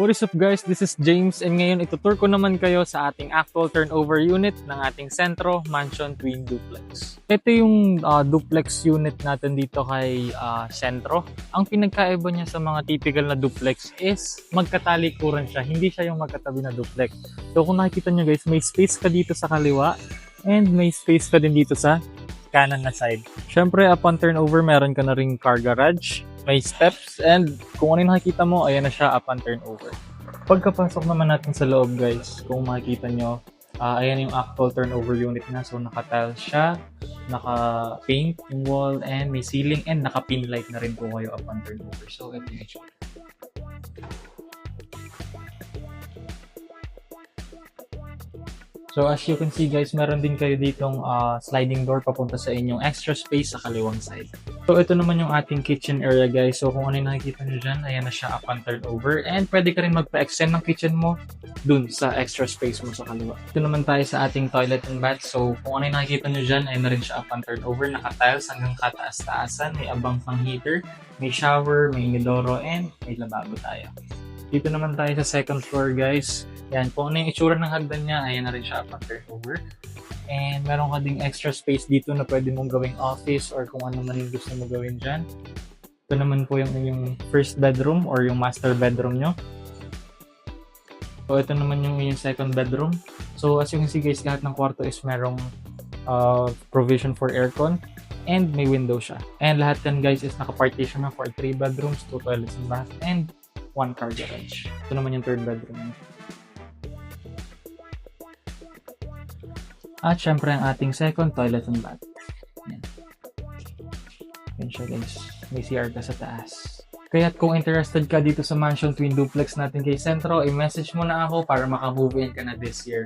What is up guys, this is James and ngayon itutur ko naman kayo sa ating actual turnover unit ng ating Sentro Mansion Twin Duplex. Ito yung duplex unit natin dito kay Sentro. Ang pinagkaiba niya sa mga typical na duplex is magkatalikuran siya, hindi siya yung magkatabi na duplex. So kung nakikita nyo guys, may space ka dito sa kaliwa and may space ka din dito sa kanan na side. Syempre upon turnover meron ka na ring car garage, may steps, and kung ano yung nakikita mo, ayan na siya upon turnover. Pagkapasok naman natin sa loob guys, kung makikita nyo, ayan yung actual turnover unit na. So naka-tile siya, naka-paint yung wall, and may ceiling, and naka-pin light na rin po kayo upon turnover. So ito yung itsura. So as you can see guys, meron din kayo ditong sliding door papunta sa inyong extra space sa kaliwang side. So ito naman yung ating kitchen area guys. So kung ano yung nakikita nyo dyan, ayan na siya upon turnover. And pwede ka rin magpa-extend ng kitchen mo dun sa extra space mo sa kaliwa. Ito naman tayo sa ating toilet and bath. So kung ano yung nakikita nyo dyan, ayan na rin siya upon turnover. Naka-tiles hanggang kataas-taasan. May abang pang heater, may shower, may inodoro, and may lababo tayo. Dito naman tayo sa second floor guys. Yan, kung ano yung itsura ng hagdan niya, ayan na rin siya upon turnover. And meron ka ding extra space dito na pwede mong gawing office or kung ano man yung gusto mo gawin dyan. Ito naman po yung first bedroom or yung master bedroom nyo. So ito naman yung second bedroom. So as you can see guys, lahat ng kwarto is merong provision for aircon and may window siya. And lahat yan guys is naka-partition na for 3 bedrooms, 2 toilets and bath, and 1 car garage. Ito naman yung third bedroom. At syempre ang ating second toilet and bath. Yan. Yan siya guys. May CR ka sa taas. Kaya't kung interested ka dito sa Mansion Twin Duplex natin kay Sentro, i-message mo na ako para maka-move in ka na this year.